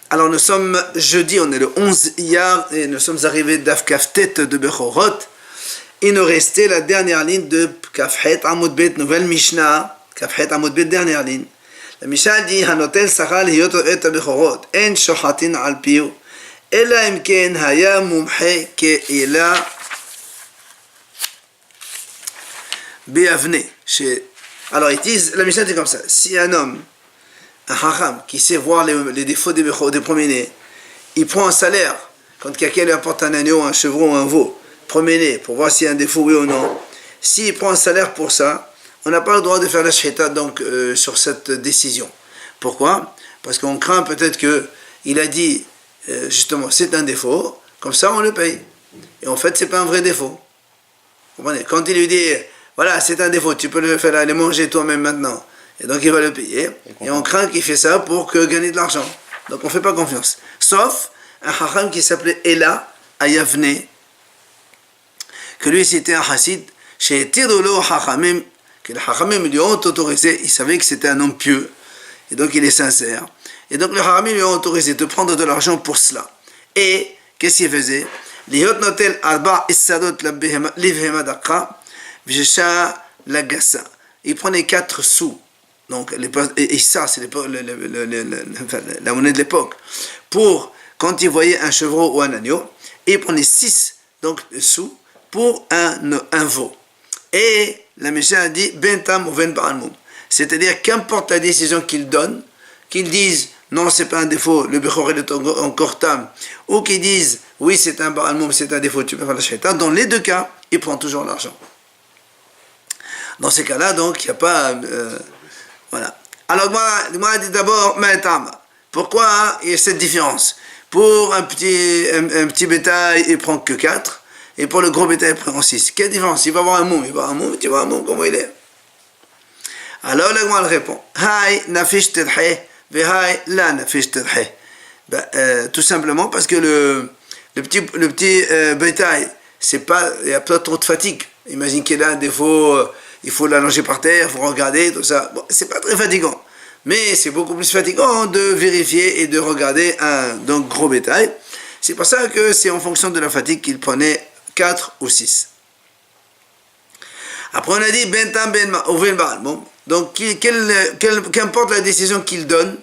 Alors nous sommes jeudi, on est le 11 Iyar et nous sommes arrivés d'Af Kaftet de Bechorot. Il nous restait la dernière ligne de Kafhet Amud Bet, nouvelle Mishnah. Kafhet Amud Bet, dernière ligne. La Mishnah dit Hanotel Sachal Hiyoto et Bechorot. En Shohatin al Piu. Ela Imken Haya Mumhe Keila Beavne. Alors ils disent, la Mishnah dit comme ça, si un homme, un hacham, qui sait voir les défauts des promenés, il prend un salaire, quand quelqu'un lui apporte un agneau, un chevreau, un veau, promener, pour voir s'il y a un défaut oui ou non, s'il prend un salaire pour ça, on n'a pas le droit de faire la shchita donc sur cette décision. Pourquoi? Parce qu'on craint peut-être qu'il a dit, justement, c'est un défaut, comme ça on le paye. Et en fait, c'est pas un vrai défaut. Vous comprenez? Quand il lui dit, voilà, c'est un défaut, tu peux le faire aller manger toi-même maintenant. Et donc il va le payer. Et on craint qu'il fait ça pour gagner de l'argent. Donc on ne fait pas confiance. Sauf un hacham qui s'appelait Ela Ayavne, que lui c'était un chassid, chez Tirolo Hachamim, que les hachamim lui ont autorisé, il savait que c'était un homme pieux, et donc il est sincère. Et donc les hachamim lui ont autorisé de prendre de l'argent pour cela. Et qu'est-ce qu'il faisait? Liot notel arba issadot livhema dakra, v'jesha lagassa. Il prenait 4 sous. Donc, et ça, c'est la monnaie de l'époque. Pour, quand il voyait un chevreau ou un agneau, il prenait 6 donc, sous pour un veau. Et la Mishnah a dit, bentam ou ben ba'almoum. C'est-à-dire, qu'importe la décision qu'il donne, qu'ils disent, non, c'est pas un défaut, le bechor est encore tam, ou qu'ils disent, oui, c'est un ba'almoum, c'est un défaut, tu peux faire la shaita. Dans les deux cas, il prend toujours l'argent. Dans ces cas-là, donc, il n'y a pas... voilà. Alors, moi, dit d'abord, pourquoi il y a cette différence? Pour un petit bétail, il ne prend que 4, et pour le gros bétail, il prend 6. Quelle différence? Il va avoir un moum, tu vois un moum, comment il est? Alors, le Gemara répond, Hai nafish tedhe, vehai la nafish tedhe. Tout simplement parce que le petit bétail, il n'y a pas trop de fatigue. Imagine qu'il a un défaut... il faut l'allonger par terre, il faut regarder, tout ça. Bon, c'est pas très fatigant. Mais c'est beaucoup plus fatigant de vérifier et de regarder un gros bétail. C'est pour ça que c'est en fonction de la fatigue qu'il prenait 4 ou 6. Après on a dit bentam ben baal. Bon, donc qu'importe la décision qu'il donne,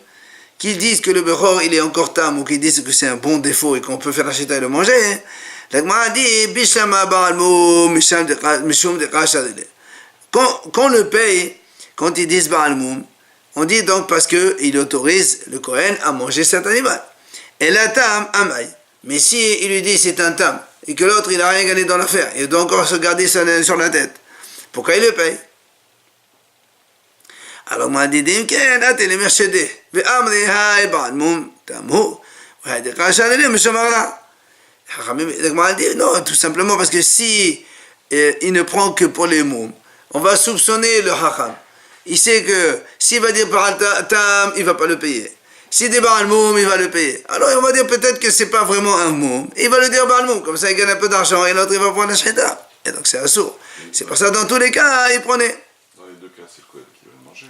qu'ils disent que le bechor il est encore tam ou qu'ils disent que c'est un bon défaut et qu'on peut faire la chita et le manger, la Gemara a dit bishama baal mishum de qashadele. Quand on le paye, quand ils disent Baal Moum, on dit donc parce qu'il autorise le Kohen à manger cet animal. Et la tam, amay. Mais si il lui dit c'est un tam, et que l'autre il n'a rien gagné dans l'affaire, il doit encore se garder sur la tête, pourquoi il le paye? Alors moi dit, non, tout simplement parce que si il ne prend que pour les moums, on va soupçonner le hacham. Il sait que s'il va dire Baal Tam, il ne va pas le payer. S'il dit Baal Moum, il va le payer. Alors on va dire peut-être que ce n'est pas vraiment un Moum. Il va le dire Baal Moum, comme ça il gagne un peu d'argent et l'autre il va prendre la shchita. Et donc c'est assourd. C'est pour ça dans tous les cas, il prenait. Dans les deux cas, c'est le Kohen qui va le manger.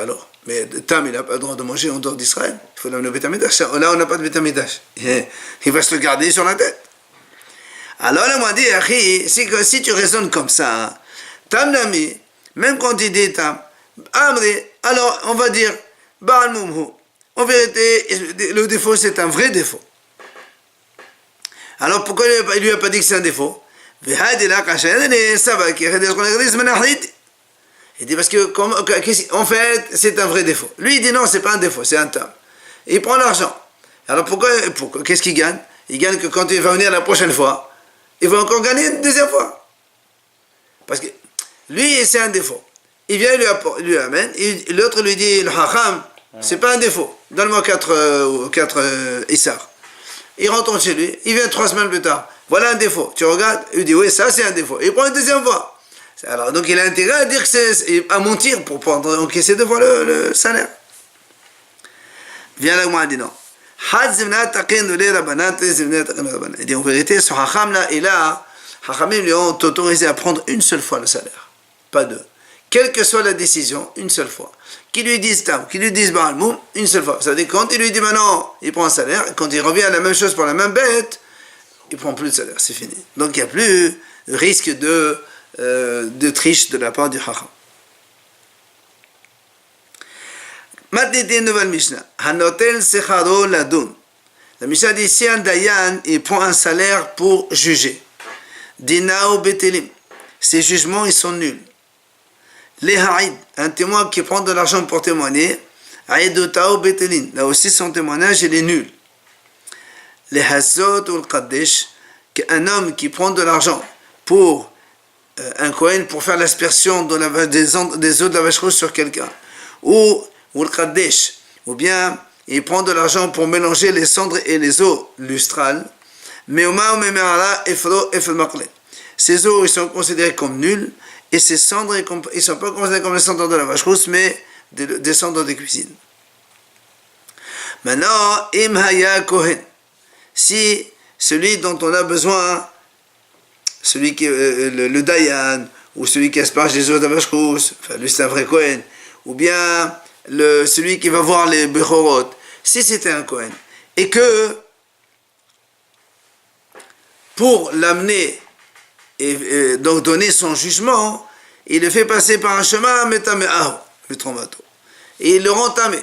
Alors, mais Tam, il n'a pas le droit de manger en dehors d'Israël. Il faut l'amener au Beth Amikdash. Là, on n'a pas de Beth Amikdash. Il va se le garder sur la tête. Alors là, moi dit, si tu raisonnes comme ça, Tam Nami, même quand il dit Tam, Amri, alors on va dire Baal Mumhu. En vérité, le défaut c'est un vrai défaut. Alors pourquoi il lui a pas dit que c'est un défaut? Il dit parce que en fait c'est un vrai défaut. Lui il dit non, c'est pas un défaut, c'est un Tam. Il prend l'argent. Alors pourquoi qu'est-ce qu'il gagne? Il gagne que quand il va venir la prochaine fois, il va encore gagner une deuxième fois. Parce que lui, c'est un défaut. Il vient, il lui amène, l'autre lui dit, le hacham, c'est pas un défaut. Donne-moi 4 Issar. Il rentre chez lui, il vient 3 semaines plus tard. Voilà un défaut. Tu regardes, il dit, oui, ça c'est un défaut. Il prend une deuxième fois. Alors, donc il a intérêt à dire que à mentir pour encaisser 2 fois le salaire. Viens là, moi, il dit non. Il dit en vérité, ce hacham là, et là, hachamim lui ont autorisé à prendre une seule fois le salaire. Pas 2. Quelle que soit la décision, une seule fois. qui lui disent Tam, qui lui disent Baal Moum, une seule fois. C'est-à-dire quand il lui dit maintenant, il prend un salaire, et quand il revient à la même chose pour la même bête, il ne prend plus de salaire, c'est fini. Donc il n'y a plus risque de triche de la part du Chacham. Maintenant, une nouvelle Mishnah. Hanotel secharo ladun. La Mishnah dit si un dayan, il prend un salaire pour juger. Dinao betelim. Ces jugements, ils sont nuls. Les haïd, un témoin qui prend de l'argent pour témoigner. Aïdotao betelin. Là aussi, son témoignage, il est nul. Les hazot ou le kaddish, un homme qui prend de l'argent pour un Kohen pour faire l'aspersion des eaux de la vache rouge sur quelqu'un. Ou le kaddish, ou bien il prend de l'argent pour mélanger les cendres et les eaux lustrales. Ces eaux, ils sont considérés comme nuls, et ces cendres, ils ne sont pas considérés comme les cendres de la vache rousse, mais des cendres de cuisine. Maintenant, Imhaya Kohen, si celui dont on a besoin, celui qui le Dayan, ou celui qui asperge les eaux de la vache rousse, enfin lui c'est un vrai Kohen, ou bien celui qui va voir les Bechorot, si c'était un Kohen, et que pour l'amener et donc donner son jugement, il le fait passer par un chemin, et il le rend tamé.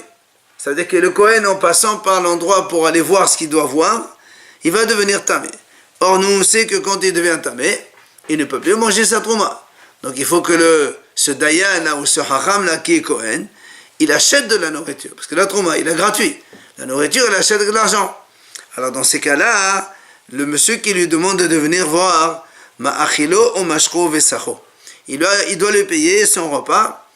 C'est-à-dire que le Kohen, en passant par l'endroit pour aller voir ce qu'il doit voir, il va devenir tamé. Or, nous, on sait que quand il devient tamé, il ne peut plus manger sa trouma. Donc, il faut que ce dayan là, ou ce haram là, qui est Kohen, il achète de la nourriture. Parce que la trouma, il est gratuit. La nourriture, il achète de l'argent. Alors, dans ces cas-là, le monsieur qui lui demande de venir voir ma'achilo ou mashro vesacho, il doit lui payer son repas,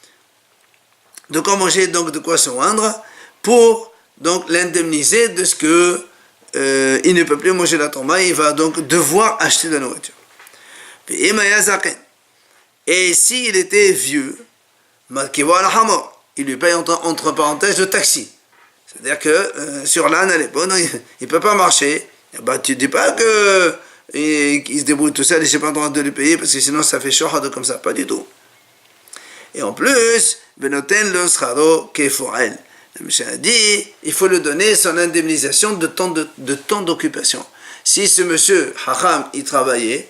de quoi manger, donc de quoi se oindre, pour donc l'indemniser de ce que il ne peut plus manger la trouma, il va donc devoir acheter de la nourriture. Et s'il était vieux, il lui paye entre parenthèses le taxi. C'est-à-dire que sur l'âne, elle est bonne, il ne peut pas marcher. Bah, tu ne dis pas qu'il se débrouille tout seul et je n'ai pas le droit de lui payer parce que sinon ça fait shohad comme ça. Pas du tout. Et en plus, Benoten le sraro kefoel. Le monsieur a dit, il faut lui donner son indemnisation de temps d'occupation. Si ce monsieur, Hacham, il travaillait,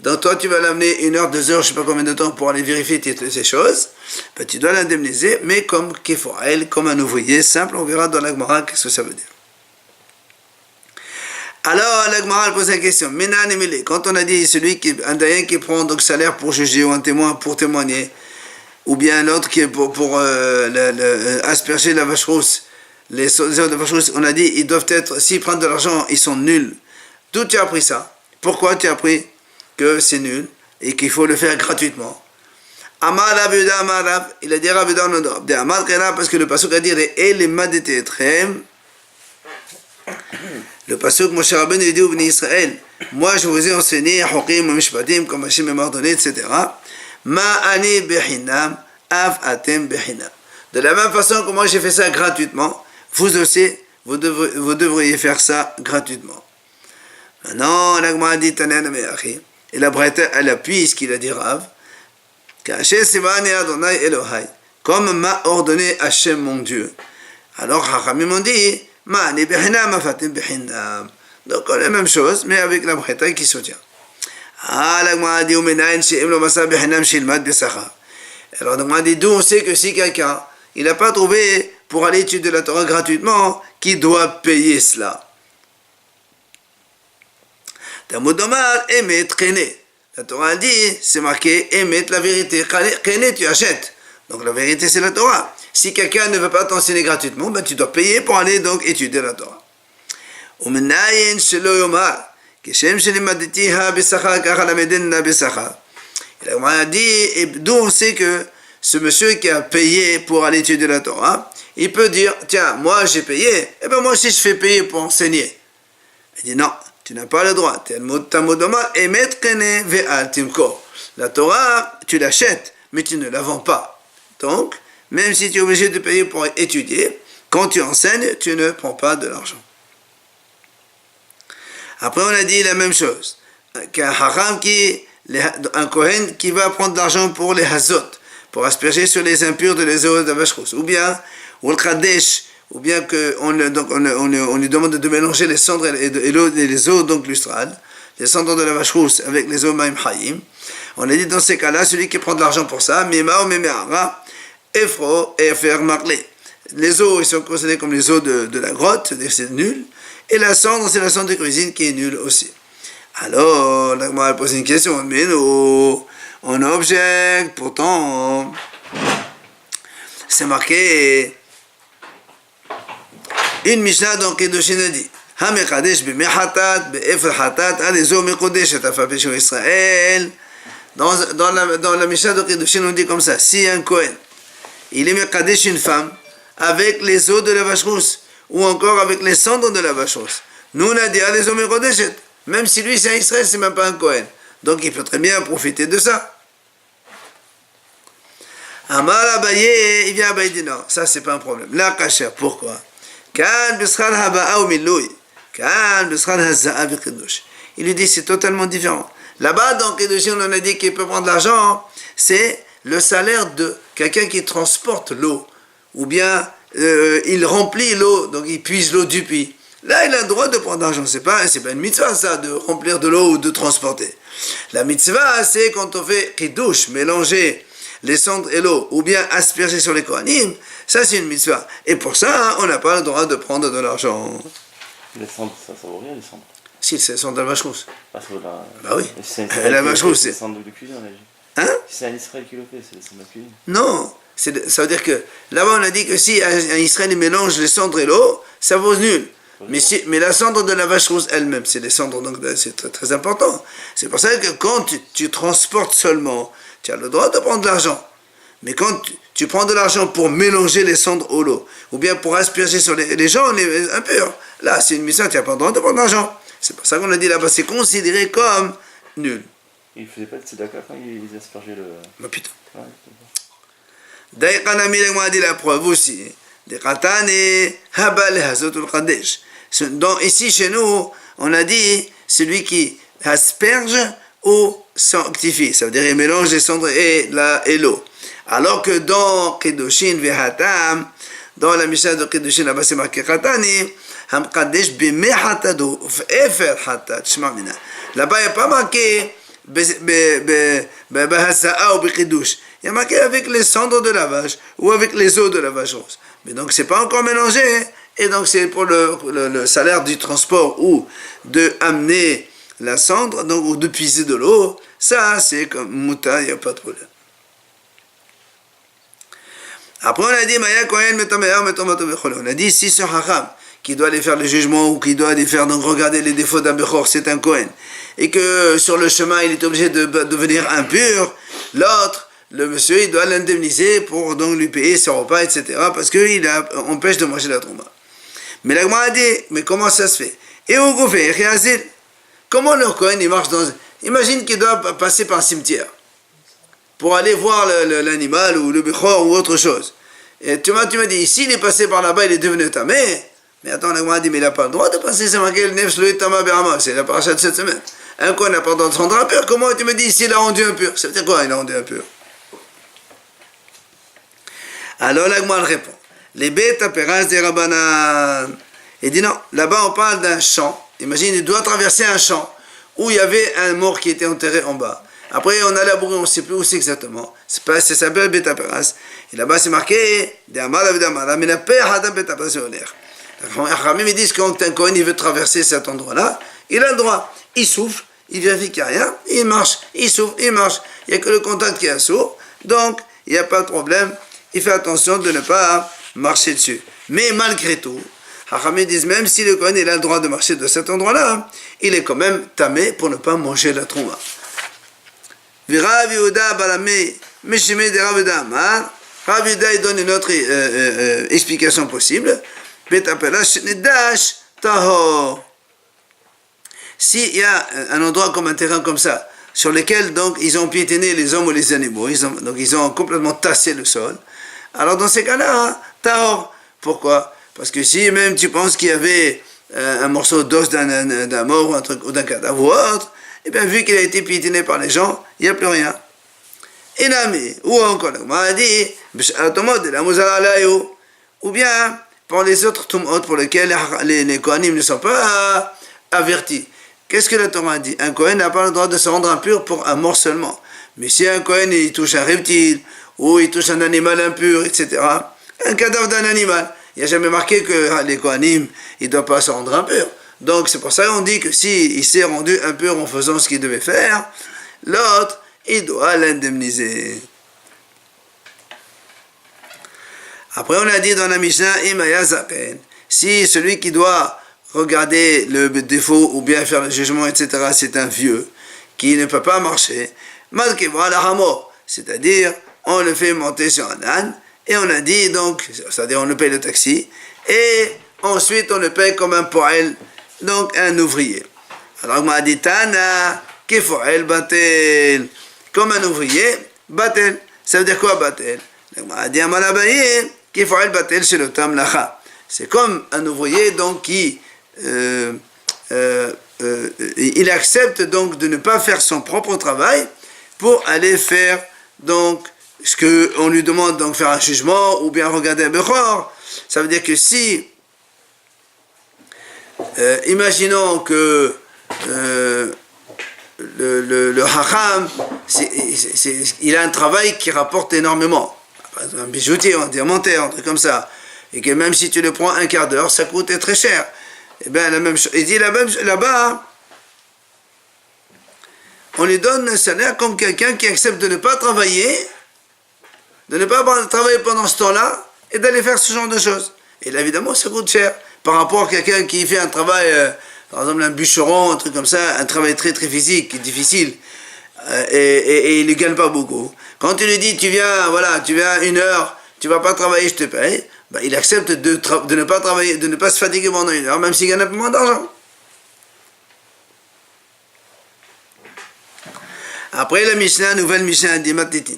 donc toi tu vas l'amener 1 heure, 2 heures, je ne sais pas combien de temps pour aller vérifier ces choses, ben, tu dois l'indemniser, mais comme kefoel, comme un ouvrier simple, on verra dans la Gemara qu'est-ce que ça veut dire. Alors, la Gemara pose la question, quand on a dit un dayan qui prend donc salaire pour juger ou un témoin pour témoigner, ou bien l'autre qui est pour asperger la vache rousse, les eaux de vache rousse, on a dit, ils doivent être, s'ils prennent de l'argent, ils sont nuls. D'où tu as appris ça? Pourquoi tu as appris que c'est nul et qu'il faut le faire gratuitement? Amar Rabuda Amarav, il a dit Rabuda Nodor, de Amar Kera, parce que le pasuk a dit, le pasuk Moshe Rabbeinu il dit au Bnei Israël, moi je vous ai enseigné Hokim, Mishpatim, comme Hachem m'a ordonné, etc. Ma'ani behinam, av atem behinam. De la même façon que moi j'ai fait ça gratuitement, vous aussi, vous devriez faire ça gratuitement. Maintenant, la Gemara dit Tanan Me'achi, et la Braïta, elle appuie ce qu'il a dit Rav, qu'Hashem Sivani Adonai Elohai, comme m'a ordonné Hachem mon Dieu. Alors, Hachamim m'ont dit, Ma'ani behinam, av atem behinam. Donc, on a la même chose, mais avec la Braïta qui soutient. Ah, la Gemara dit, alors, la Gemara dit, d'où on sait que si quelqu'un, il n'a pas trouvé pour aller étudier la Torah gratuitement, qui doit payer cela. La Torah dit, c'est marqué, émettre la vérité. Tu achètes. Donc la vérité, c'est la Torah. Si quelqu'un ne veut pas t'enseigner gratuitement, ben, tu dois payer pour aller donc étudier la Torah. Il a dit, et d'où on sait que ce monsieur qui a payé pour aller étudier la Torah, il peut dire, tiens, moi j'ai payé, et bien moi aussi je fais payer pour enseigner. Il dit, non, tu n'as pas le droit. La Torah, tu l'achètes, mais tu ne la vends pas. Donc, même si tu es obligé de payer pour étudier, quand tu enseignes, tu ne prends pas de l'argent. Après, on a dit la même chose. Qu'un haram un Kohen qui va prendre de l'argent pour les hazot, pour asperger sur les impurs de les eaux de la vache rousse. Ou bien, ou le Kadesh, ou bien qu'on lui demande de mélanger les cendres et les eaux donc lustrales, les cendres de la vache rousse avec les eaux Maïm Hayim. On a dit dans ces cas-là, celui qui prend de l'argent pour ça, Mima ou Memeara, Efro et faire marler. Les eaux, ils sont considérés comme les eaux de la grotte, c'est nul. Et la cendre, c'est la cendre de cuisine qui est nulle aussi. Alors, la Gemara pose une question, mais nous, on objecte, pourtant, c'est marqué, une Mishnah dans Kedushin a dit, Hamekadesh b'mehatat, b'efel hatat, alezo mekodesh et afapesho Israël. Dans la Mishnah de Kedushin, on dit comme ça, si un Kohen, il est mekadesh une femme, avec les eaux de la vache rousse, ou encore avec les cendres de la vache rousse. Nous, on a dit, alezo mekodesh, même si lui c'est un Israël, c'est même pas un Kohen. Donc il peut très bien profiter de ça. Amar Abaye, il vient Abaye dit non, ça c'est pas un problème. La kasher, pourquoi? Kan b'schal haba'a ou milui, kan b'schal haza'a v'kedush. Il lui dit c'est totalement différent. Là-bas dans Kedushin on a dit qu'il peut prendre l'argent, c'est le salaire de quelqu'un qui transporte l'eau, ou bien il remplit l'eau, donc il puise l'eau du puits. Là, il a le droit de prendre l'argent. C'est pas une mitzvah, ça, de remplir de l'eau ou de transporter. La mitzvah, c'est quand on fait kiddush, mélanger les cendres et l'eau, ou bien asperger sur les kohanim, ça, c'est une mitzvah. Et pour ça, on n'a pas le droit de prendre de l'argent. Les cendres, ça vaut rien, les cendres. Si, c'est les cendres de la vache rousse. Ah, ça vaut la... Bah oui. La vache rousse, c'est les cendres de cuisine, on a dit. Hein? Si c'est un Israël qui le fait, c'est les cendres de cuisine. Non. Ça veut dire que, là-bas, on a dit que si un Israël mélange les cendres et l'eau, ça vaut nul. Mais la cendre de la vache rousse elle-même, c'est des cendres, donc c'est très, très important. C'est pour ça que quand tu transportes seulement, tu as le droit de prendre de l'argent. Mais quand tu prends de l'argent pour mélanger les cendres au lot, ou bien pour asperger sur les gens les impurs, là c'est une mission, tu n'as pas le droit de prendre de l'argent. C'est pour ça qu'on a dit là-bas, c'est considéré comme nul. Ils ne faisaient pas de tzedaka quand ils aspergeaient le... Bah putain. Ouais, Daïqanami, on dit la preuve aussi. Donc ici chez nous, on a dit celui qui asperge ou sanctifie, ça veut dire il mélange les cendres et l'eau. Alors que dans Kedushin Vehatam, dans la Mishnah de Kedushin, là-bas c'est marqué Khatani, Hamkadesh Bimehatado, Efer Hatat, Shmamina. Là-bas il n'y a pas marqué Behaza'a ou Bekidush. Il y a marqué avec les cendres de la vache ou avec les eaux de la vache rose. Mais donc c'est pas encore mélangé, et donc c'est pour le salaire du transport ou de amener la cendre, donc ou de puiser de l'eau. Ça c'est comme mouta, il n'y a pas de problème. Après on a dit Maya Kohen Metameher Metomato Bechol. On a dit si ce Hacham qui doit aller faire le jugement ou qui doit aller faire donc regarder les défauts d'un Bechor, c'est un Kohen, et que sur le chemin il est obligé de devenir impur, l'autre, le monsieur, il doit l'indemniser pour donc lui payer son repas, etc. parce qu'il empêche de manger la trouma. Mais la Gemara a dit, mais comment ça se fait? Et au Goufé, comment le Kohen il marche dans... Imagine qu'il doit passer par un cimetière pour aller voir l'animal ou le Bechor ou autre chose. Et tu m'as dit, s'il est passé par là-bas, il est devenu tamé. Mais attends, la Gemara a dit, mais il n'a pas le droit de passer, c'est marqué le Nefsh Lo Tama Berama, c'est la paracha de cette semaine. Un Kohen n'a pas le droit de se rendre impur. Comment tu me dis s'il a rendu impur? Ça veut dire quoi, il a rendu impur? Alors la Gemara répond, les bêtes apéras des Rabbanan. Il dit non, là-bas on parle d'un champ. Imagine, il doit traverser un champ où il y avait un mort qui était enterré en bas. Après on a labouré, on ne sait plus où c'est exactement. Ça s'appelle bêtes apéras. Et là-bas c'est marqué, mais la paix hadam bêtes apéras c'est honneur. Les disent que quand un Kohen il veut traverser cet endroit-là, il a le droit. Il souffle, il vérifie qu'il n'y a rien, il marche, il souffle, il marche. Il n'y a que le contact qui est sourd, donc il n'y a pas de problème. Il fait attention de ne pas marcher dessus. Mais malgré tout, Hachamim disent même si le Kohen il a le droit de marcher de cet endroit-là, il est quand même tamé pour ne pas manger la trouma. Rav Yehuda Balamé, Meshime de Rav Yehuda Amar. Rav Yehuda il donne une autre explication possible. Betapelash Nedash Tahor. S'il y a un endroit comme un terrain comme ça, sur lequel donc ils ont piétiné les hommes ou les animaux, donc ils ont complètement tassé le sol. Alors dans ces cas-là, tahor. Pourquoi? Parce que si même tu penses qu'il y avait un morceau d'os d'un mort ou un truc ou d'un cadavre ou autre, et bien vu qu'il a été piétiné par les gens, il n'y a plus rien. Inami, ou encore, on a dit, ou bien pour les autres tumot pour lesquels les Kohanim ne sont pas avertis. Qu'est-ce que la Torah dit? Un Kohen n'a pas le droit de se rendre impur pour un morcellement. Mais si un Kohen il touche un reptile, ou il touche un animal impur, etc., un cadavre d'un animal, il n'y a jamais marqué que les Kohanim, ils ne doivent pas se rendre impurs. Donc c'est pour ça qu'on dit que s'il s'est rendu impur en faisant ce qu'il devait faire, l'autre, il doit l'indemniser. Après on a dit dans la Mishnah, Imaya Zaken, si celui qui doit regarder le défaut ou bien faire le jugement, etc., c'est un vieux qui ne peut pas marcher, Malkevra la Hamo, c'est-à-dire on le fait monter sur un âne, et on a dit donc, c'est-à-dire on le paye le taxi, et ensuite on le paye comme un poël, donc un ouvrier. Alors on m'a dit Tana, Kefoel Batel, comme un ouvrier, Batel, ça veut dire quoi Batel? On m'a dit Amalabaye, Kefoel Batel chez le Tam Lacha. C'est comme un ouvrier donc qui il accepte donc de ne pas faire son propre travail pour aller faire donc ce qu'on lui demande, donc faire un jugement ou bien regarder un Bechor. Ça veut dire que si imaginons que le Hacham il a un travail qui rapporte énormément, un bijoutier, un diamantaire, un truc comme ça, et que même si tu le prends un quart d'heure, ça coûte très cher. Et bien la même chose, il dit là-bas, on lui donne un salaire comme quelqu'un qui accepte de ne pas travailler, de ne pas travailler pendant ce temps-là, et d'aller faire ce genre de choses. Et là, évidemment, ça coûte cher. Par rapport à quelqu'un qui fait un travail, par exemple un bûcheron, un truc comme ça, un travail très très physique, difficile, et il ne gagne pas beaucoup. Quand tu lui dis, tu viens 1 heure, tu ne vas pas travailler, je te paye, ben, il accepte de ne pas travailler, de ne pas se fatiguer pendant 1 heure, même s'il gagne un peu moins d'argent. Après la Mishnah, nouvelle Mishnah dit Matitin.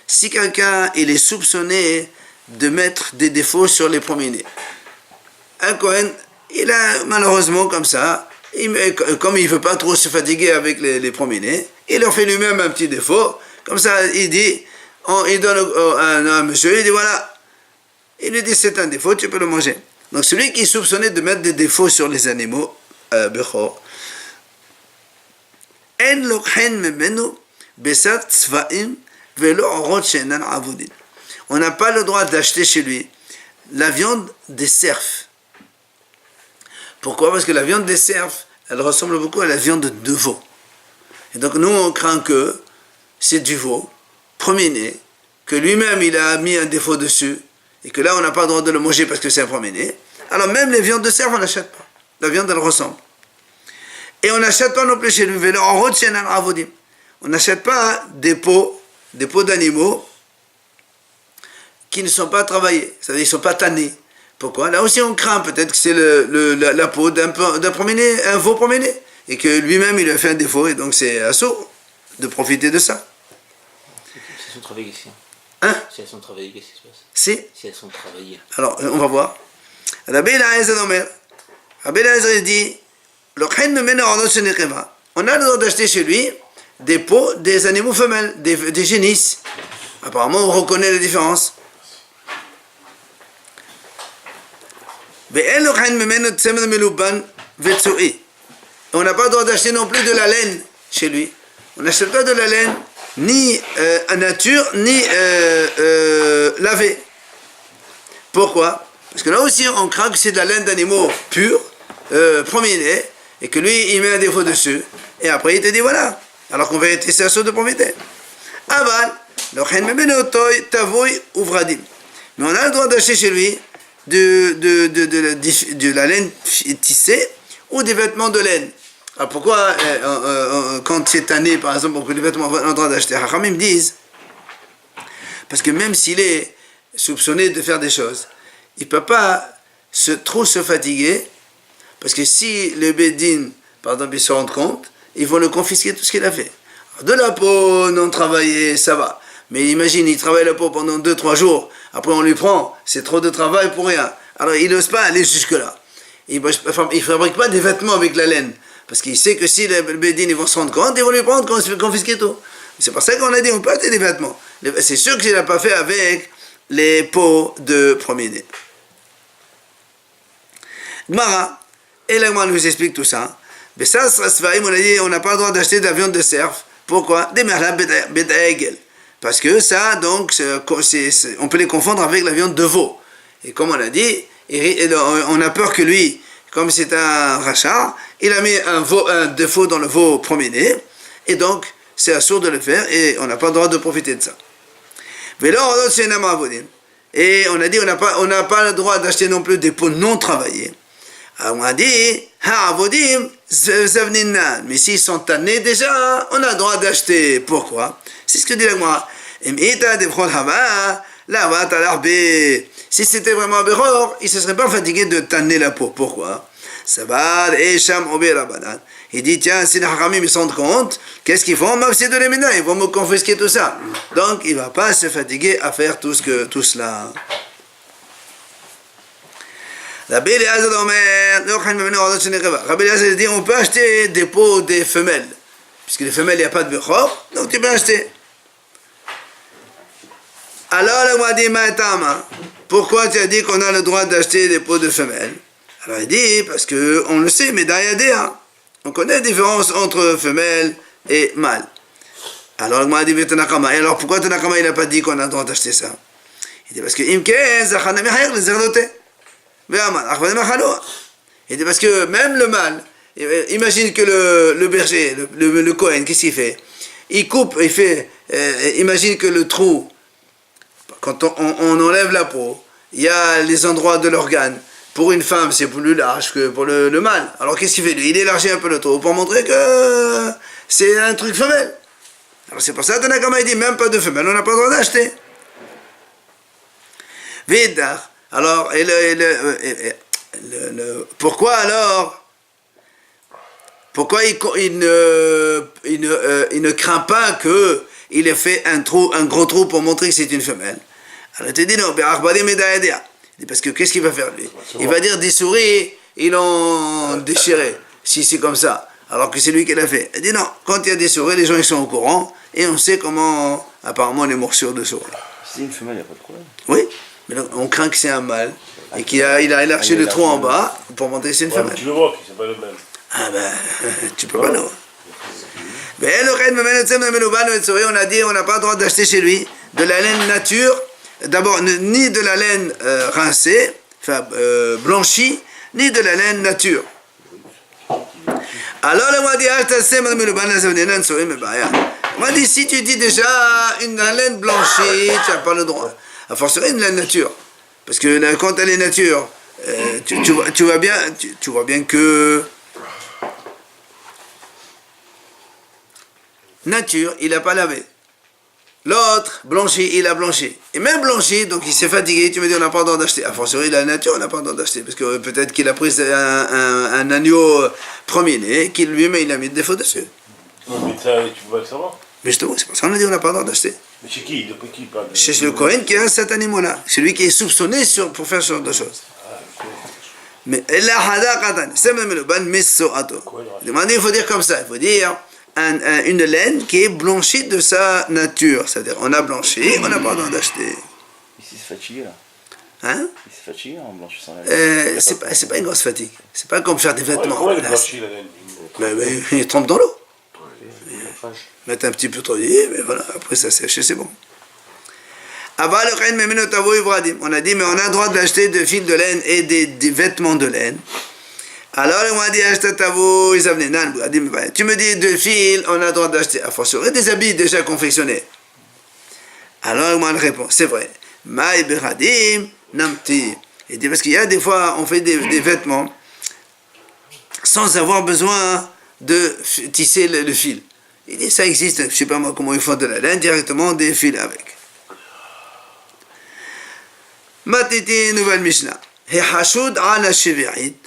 Si quelqu'un il est soupçonné de mettre des défauts sur les premiers-nés, un Kohen, il a malheureusement comme ça, comme il ne veut pas trop se fatiguer avec les premiers-nés, il leur fait lui-même un petit défaut, comme ça il dit, il donne à un monsieur, il dit voilà, il lui dit c'est un défaut, tu peux le manger. Donc celui qui est soupçonné de mettre des défauts sur les animaux, Bechor, on n'a pas le droit d'acheter chez lui la viande des cerfs. Pourquoi? Parce que la viande des cerfs, elle ressemble beaucoup à la viande de veau. Et donc nous on craint que c'est du veau, premier-né, que lui-même il a mis un défaut dessus, et que là on n'a pas le droit de le manger parce que c'est un premier-né. Alors même les viandes de cerfs on n'achète pas. La viande elle ressemble. Et on n'achète pas non plus chez lui. On n'achète pas des peaux d'animaux qui ne sont pas travaillés. C'est-à-dire qu'ils ne sont pas tannés. Pourquoi? Là aussi on craint peut-être que c'est la peau d'un premier-né, un veau premier-né. Et que lui-même il a fait un défaut. Et donc c'est assaut de profiter de ça. Si elles sont travaillées, qu'est-ce qu'il y a? Hein? Si elles sont travaillées, qu'est-ce qui se passe? Si elles sont travaillées. Alors on va voir. Rabbi Eliezer dit on a le droit d'acheter chez lui des peaux des animaux femelles, des génisses. Apparemment, on reconnaît la différence. On n'a pas le droit d'acheter non plus de la laine chez lui. On n'achète pas de la laine, ni à nature, ni lavée. Pourquoi? Parce que là aussi, on craint que c'est de la laine d'animaux purs, premier-nés, et que lui, il met un défaut dessus, et après il te dit voilà, alors qu'en vérité c'est un saut de profiter. Aval, mais on a le droit d'acheter chez lui de la laine tissée ou des vêtements de laine. Alors pourquoi, quand c'est tanné, par exemple, pour que les vêtements, on a le droit d'acheter, Hachamim me disent, parce que même s'il est soupçonné de faire des choses, il ne peut pas trop se fatiguer. Parce que si le Bédine, par exemple, ils se rendent compte, ils vont le confisquer tout ce qu'il a fait. Alors, de la peau non travaillée, ça va. Mais imagine, il travaille la peau pendant 2-3 jours, après on lui prend, c'est trop de travail pour rien. Alors il n'ose pas aller jusque-là. Il ne fabrique pas des vêtements avec la laine. Parce qu'il sait que si le Bédine, ils vont se rendre compte, ils vont lui prendre, confisquer tout. C'est pour ça qu'on a dit on peut acheter des vêtements. C'est sûr qu'il n'a pas fait avec les pots de premier-né. Gmara, et là, on nous explique tout ça. Mais ça, on a dit on n'a pas le droit d'acheter de la viande de cerf. Pourquoi? Des merla betaegel. Parce que ça, donc, on peut les confondre avec la viande de veau. Et comme on a dit, on a peur que lui, comme c'est un rachat, il a mis un défaut dans le veau premier-né, et donc c'est assurd de le faire, et on n'a pas le droit de profiter de ça. Et on a dit on n'a pas le droit d'acheter non plus des pots non travaillés. Alors on a dit, mais s'ils sont tannés déjà, on a le droit d'acheter. Pourquoi? C'est ce que dit la Gemara. Si c'était vraiment un Bechor, il ne se serait pas fatigué de tanner la peau. Pourquoi? Il dit, tiens, si les Haramim se rendent compte, qu'est-ce qu'ils font? Ils vont me confisquer tout ça. Donc, il ne va pas se fatiguer à faire tout cela. Rabbi Eliezer dit, on peut acheter des peaux des femelles. Puisque les femelles, il n'y a pas de Bechor, donc tu peux acheter. Alors, le Mouadi Ma'atama, pourquoi tu as dit qu'on a le droit d'acheter des peaux de femelles? Alors, il dit, parce qu'on le sait, mais d'Ayadéa, on connaît la différence entre femelle et mâle. Alors, le Mouadi Tanakama, et alors pourquoi Tanakama, il n'a pas dit qu'on a le droit d'acheter ça? Il dit, parce que il dit, parce que même le mâle, imagine que le berger, le Kohen, qu'est-ce qu'il fait? Il coupe, il fait, imagine que le trou, quand on enlève la peau, il y a les endroits de l'organe. Pour une femme, c'est plus large que pour le mâle. Alors qu'est-ce qu'il fait lui? Il élargit un peu le trou pour montrer que c'est un truc femelle. Alors c'est pour ça que Tanakama il dit même pas de femelle, on n'a pas le droit d'acheter. Vidar. Alors, pourquoi alors? Pourquoi il ne craint pas qu'il ait fait un gros trou pour montrer que c'est une femelle? Alors il te dit non, parce que qu'est-ce qu'il va faire lui? Il va dire des souris, ils l'ont déchiré, si c'est comme ça, alors que c'est lui qui l'a fait. Il dit non, quand il y a des souris, les gens ils sont au courant, et on sait comment, apparemment, les morsures de souris. Si c'est une femelle, il n'y a pas de problème. Oui, mais donc, on craint que c'est un mâle, et qu'il a élargi le trou en bas, pour montrer que c'est une femelle. Tu le vois, c'est pas le même. Ah ben, tu peux pas le voir. On a dit on n'a pas le droit d'acheter chez lui de la laine nature, d'abord ni de la laine rincée, enfin blanchie, ni de la laine nature. Alors on m'a dit si tu dis déjà une laine blanchie, tu n'as pas le droit. A fortiori une laine nature, parce que quand elle est nature, tu vois bien que nature, il n'a pas lavé. L'autre, blanchi, il a blanchi. Et même blanchi, donc il s'est fatigué, tu me dis on n'a pas le droit d'acheter. A fortiori, la nature, on n'a pas le droit d'acheter. Parce que peut-être qu'il a pris un agneau premier-né, qu'il lui-même il a mis des défauts dessus. Non, mais ça, tu peux pas le savoir. Mais justement, c'est pour ça qu'on a dit on n'a pas le droit d'acheter. Mais chez qui? Depuis qui parle de... Chez le Kohen qui a cet animal-là. C'est lui qui est soupçonné pour faire ce genre de choses. Mais il faut dire comme ça, il faut dire une laine qui est blanchie de sa nature. C'est-à-dire, on a blanchi, on n'a pas le droit d'acheter. Il s'est fatigué là. Hein? Il s'est fatigué en blanchissant la laine. C'est pas une grosse fatigue. C'est pas comme faire des vêtements. Comment elle est blanchie la laine? Mais il trempe dans l'eau. Mettre un petit peu trop d'huile, mais voilà, après ça sèche et c'est bon. On a dit, mais on a le droit d'acheter des fils de laine et des vêtements de laine. Alors on a dit, tu me dis de fils, on a le droit d'acheter. A fortiori des habits déjà confectionnés. Alors moi, je réponds, c'est vrai. Il dit, parce qu'il y a des fois, on fait des vêtements sans avoir besoin de tisser le fil. Il dit, ça existe, je ne sais pas moi comment ils font de la laine, directement des fils avec. Matiti, nouvelle Mishnah. Hashud ala shivi'it,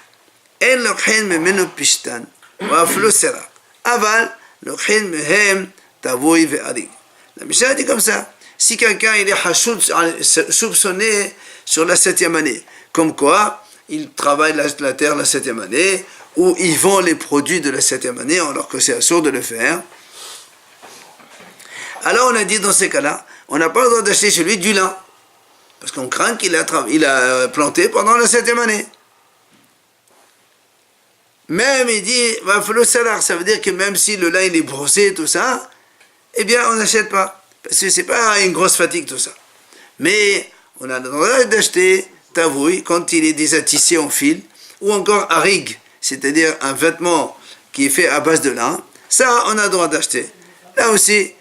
en lokhin memenu pishtan, wa aflu serak. Aval, lokhin mehem tavoui ve'arig. La Mishnah dit comme ça. Si quelqu'un il est hashud, soupçonné sur la 7e année, comme quoi il travaille la terre la 7e année, ou il vend les produits de la 7e année, alors que c'est assurd de le faire. Alors on a dit dans ces cas-là, on n'a pas le droit d'acheter chez lui du lin. Parce qu'on craint qu'il a planté pendant la 7e année. Même il dit, va falloir le salaire, ça veut dire que même si le lin il est brossé, tout ça, eh bien on n'achète pas. Parce que c'est pas une grosse fatigue tout ça. Mais on a le droit d'acheter tavouille quand il est déjà tissé en fil, ou encore arig, c'est-à-dire un vêtement qui est fait à base de lin. Ça, on a le droit d'acheter. Là aussi,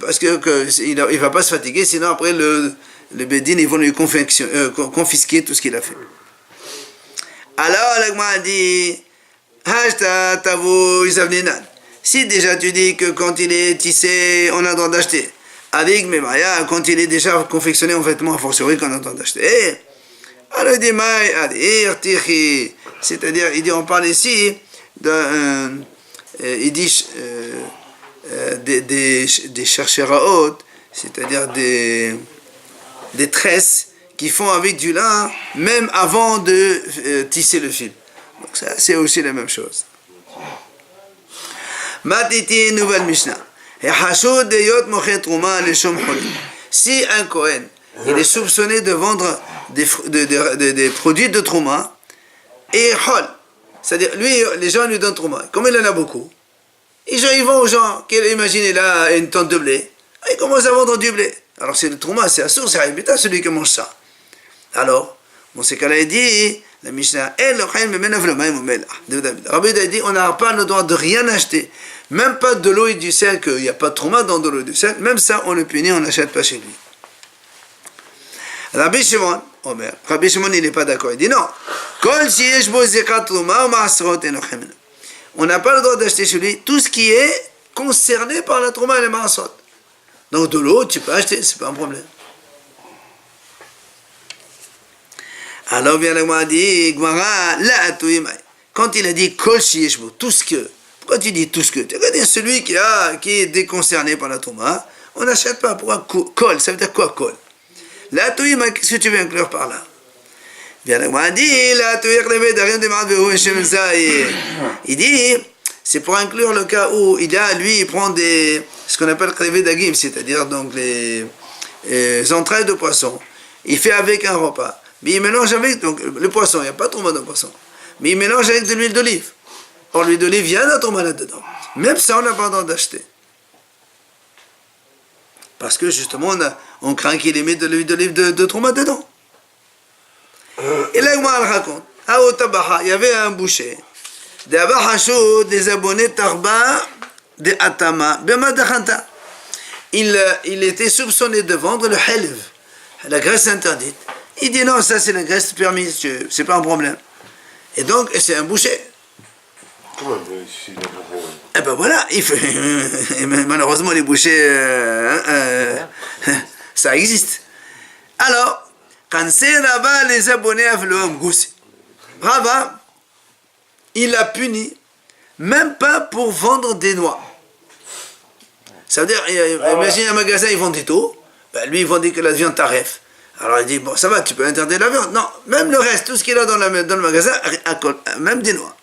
parce qu'il ne va pas se fatiguer, sinon après le Bédine, ils vont lui confisquer tout ce qu'il a fait. Alors, l'Agma a dit, si déjà tu dis que quand il est tissé, on a le droit d'acheter. Avec Memaya, quand il est déjà confectionné en vêtements, a fortiori qu'on a le droit d'acheter. Alors il dit, c'est-à-dire, il dit, on parle ici il dit des chercheraot, c'est-à-dire des tresses qui font avec du lin, même avant de tisser le fil. Donc ça, c'est aussi la même chose. Matiti, nouvelle Mishnah. Si un Kohen, il est soupçonné de vendre des produits de Trouma, et Hol, c'est-à-dire, lui, les gens lui donnent Trouma. Comme il en a beaucoup, ils vont aux gens, imaginez là une tonne de blé, ils commencent à vendre du blé. Alors c'est le Trouma, c'est assourd, c'est Haïbita, celui qui mange ça. Alors, dans ces cas-là, il dit, la Mishnah, Rabbi a dit, on n'a pas le droit de rien acheter, même pas de l'eau et du sel, qu'il n'y a pas de Trouma dans de l'eau et du sel, même ça, on le punit, on n'achète pas chez lui. Rabbi Shimon, il n'est pas d'accord, il dit non. On n'a pas le droit d'acheter chez lui tout ce qui est concerné par la Trouma et les Maasot. Donc de l'eau, tu peux acheter, c'est pas un problème. Alors bien le dit, quand il a dit Kol Shieshbo, tout ce que, pourquoi tu dis tout ce que? Tu veux dire celui qui est déconcerné par la Trouma, on n'achète pas. Pourquoi Kol? Ça veut dire quoi Kol? La Touima, qu'est-ce que tu veux inclure par là? Bien le dit, la il dit, c'est pour inclure le cas où il prend ce qu'on appelle krevé d'agim, c'est-à-dire donc les entrailles de poisson. Il fait avec un repas. Mais il mélange avec, donc le poisson, il n'y a pas trop mal de poisson. Mais il mélange avec de l'huile d'olive. Or, l'huile d'olive, il y a trop mal là-dedans. Même ça, on n'a pas le droit d'acheter. Parce que justement, on craint qu'il ait mis de l'huile d'olive de Trouma dedans. Et là, il raconte, il y avait un boucher, des abonnés Tarba, des Atama, il était soupçonné de vendre le helv, la graisse interdite. Il dit non, ça c'est la graisse permise, c'est pas un problème. Et donc, c'est un boucher. Eh ben voilà, malheureusement les bouchers, ça existe. Alors, quand c'est Rava, les abonnés à l'homme goussi. Rava, il a puni, même pas pour vendre des noix. Ça veut dire, imagine un magasin, ils vendent des taux, ben lui il vendait que la viande taref. Alors il dit, bon ça va, tu peux interdire la viande. Non, même le reste, tout ce qu'il a dans le magasin, même des noix.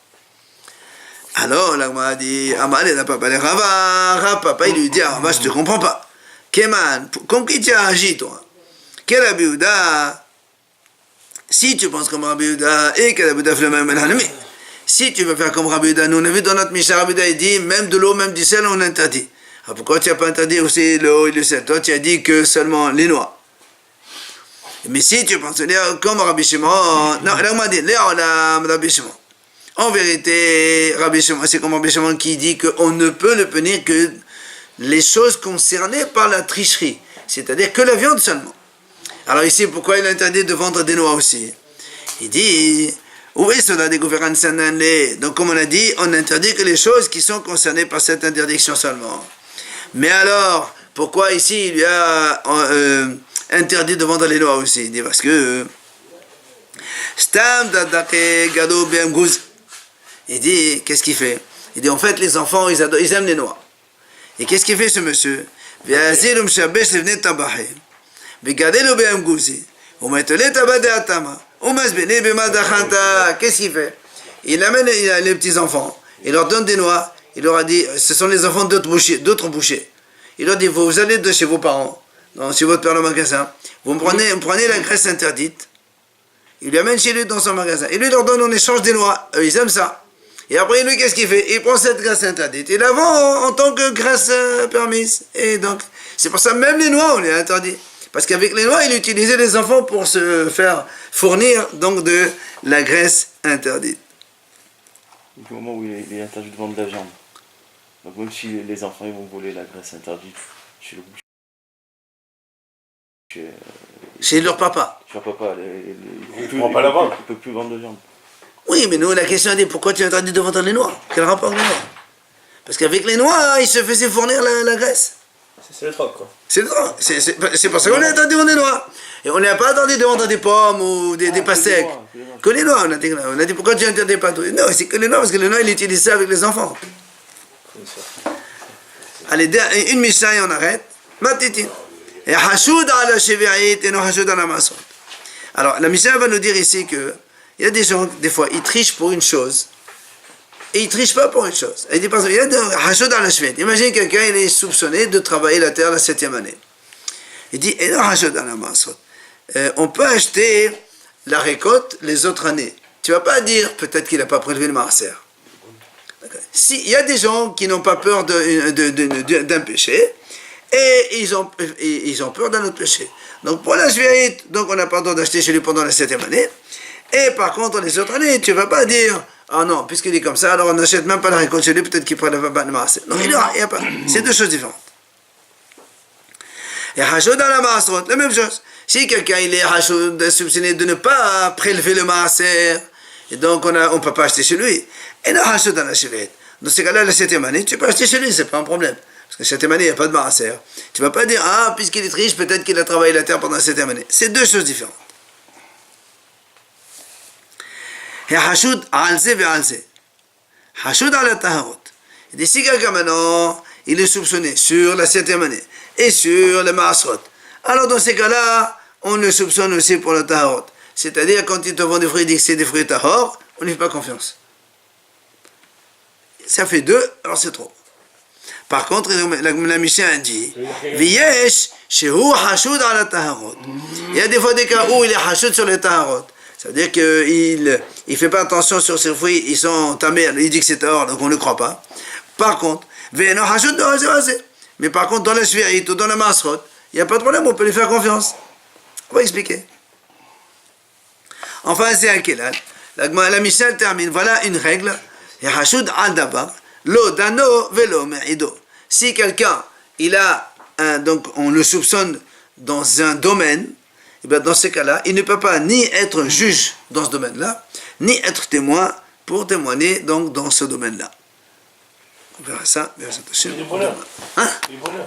Alors, là, on a dit, Amal, il n'a pas parlé Rava, papa, il lui dit, ah, je te comprends pas. Keman, comme qui tu as agi, toi? Quel Rabbi Yehuda, si tu penses comme Rabbi Yehuda, et que Rabbi Yehuda fait le même, si tu veux faire comme Rabbi Yehuda, nous on a vu dans notre Mishnah, Rabbi Yehuda, il dit, même de l'eau, même du sel, on interdit. Alors pourquoi tu n'as pas interdit aussi l'eau et le sel? Toi, tu as dit que seulement les noix. Mais si tu penses comme Rabbi Shimon, non, là, on m'a dit, Rabbi Shimon. En vérité, Rabbi Shimon, c'est comme Rabbi Shimon qui dit qu'on ne peut le punir que les choses concernées par la tricherie, c'est-à-dire que la viande seulement. Alors ici, pourquoi il a interdit de vendre des noix aussi? Il dit, oui, cela des gouvernements. Donc comme on a dit, on interdit que les choses qui sont concernées par cette interdiction seulement. Mais alors, pourquoi ici il lui a interdit de vendre les noix aussi? Il dit parce que il dit, qu'est-ce qu'il fait? Il dit, en fait, les enfants, ils aiment les noix. Et qu'est-ce qu'il fait ce monsieur? Qu'est-ce qu'il fait? Il amène les petits enfants, il leur donne des noix, il leur a dit, ce sont les enfants d'autres bouchers. Il leur dit, vous allez de chez vos parents, chez votre père le magasin, vous prenez la graisse interdite, il lui amène chez lui dans son magasin, il lui leur donne en échange des noix, eux ils aiment ça. Et après lui, qu'est-ce qu'il fait? Il prend cette graisse interdite, il la vend en tant que graisse permise. Et donc, c'est pour ça que même les noix, on les interdit. Parce qu'avec les noix, il utilisait les enfants pour se faire fournir donc de la graisse interdite. Au moment où il est interdit de vendre de la viande. Donc même si les enfants ils vont voler la graisse interdite chez le boucher, chez leur papa. Chez leur papa, il ne pas la vendre. Il ne peut plus vendre de viande. Oui, mais nous, la question est, pourquoi tu es interdit de vendre les noix? Quel rapport avec les noix? Parce qu'avec les noix, il se faisait fournir la graisse. C'est le troc, quoi. C'est le troc. C'est pour ça qu'on est interdit de vendre des noix. Et on n'a pas interdit de vendre des pommes ou des pastèques. Que les noix, on a dit pourquoi tu n'interdis pas tout? Non, c'est que les noix, parce que les noix, il utilise ça avec les enfants. Allez, une Mishnah et on arrête. Matitin. Et hashoud ala shevi'it et non hashoud ala masot. Alors, la Mishnah va nous dire ici que il y a des gens, des fois, ils trichent pour une chose et ils trichent pas pour une chose. Il dit par exemple, il y a des hashoud ala shevi'it. Imagine quelqu'un, il est soupçonné de travailler la terre la 7e année. Il dit, et non hashoud ala masot. On peut acheter la récolte les autres années. Tu vas pas dire peut-être qu'il n'a pas prélevé le maaser. Il y a des gens qui n'ont pas peur d'un péché et ils ont peur d'un autre péché. Donc pour la shvi'it, donc on n'a pas le droit d'acheter chez lui pendant la 7e année. Et par contre les autres années, tu ne vas pas dire ah non, puisqu'il est comme ça, alors on n'achète même pas la récolte chez lui, peut-être qu'il prélève pas le maaser. Non, il y a pas. C'est deux choses différentes. Et hashoud ala ma'asrot, la même chose. Si quelqu'un il est soupçonné de ne pas prélever le maaser, et donc on ne peut pas acheter chez lui. Et non, hashoud ala shevi'it. Dans ce cas-là, la 7e année, tu peux acheter chez lui, c'est pas un problème. Parce que la 7e année, il n'y a pas de maaser. Tu ne vas pas dire, ah, puisqu'il est riche, peut-être qu'il a travaillé la terre pendant la 7e année. C'est deux choses différentes. Et hashoud alze ve alze. Hashoud ala taharot. Il dit, si quelqu'un maintenant, il est soupçonné sur la 7e année et sur le maasrot, alors dans ces cas-là, on le soupçonne aussi pour le taharot. C'est-à-dire, quand il te vend des fruits, il dit que c'est des fruits tahor, on n'y fait pas confiance. Ça fait deux, alors c'est trop. Par contre, la Mishnah dit, V'yesh shehu hashoud ala taharot. Il y a des fois des cas où il est hashoud sur les taharot. Ça veut dire qu'il ne fait pas attention sur ses fruits, ils sont tamés, il dit que c'est tahor, donc on ne le croit pas. Par contre, V'eno hashoud de hashoud. Mais par contre, dans la shvi'it ou dans le masrot, il n'y a pas de problème, on peut lui faire confiance. On va expliquer. Enfin, c'est un kelal. La Mishnah termine. Voilà une règle. Si quelqu'un, donc on le soupçonne dans un domaine, et bien dans ce cas-là, il ne peut pas ni être juge dans ce domaine-là, ni être témoin pour témoigner donc dans ce domaine-là. On verra ça. Il est bonheur. Hein? Il est bonheur.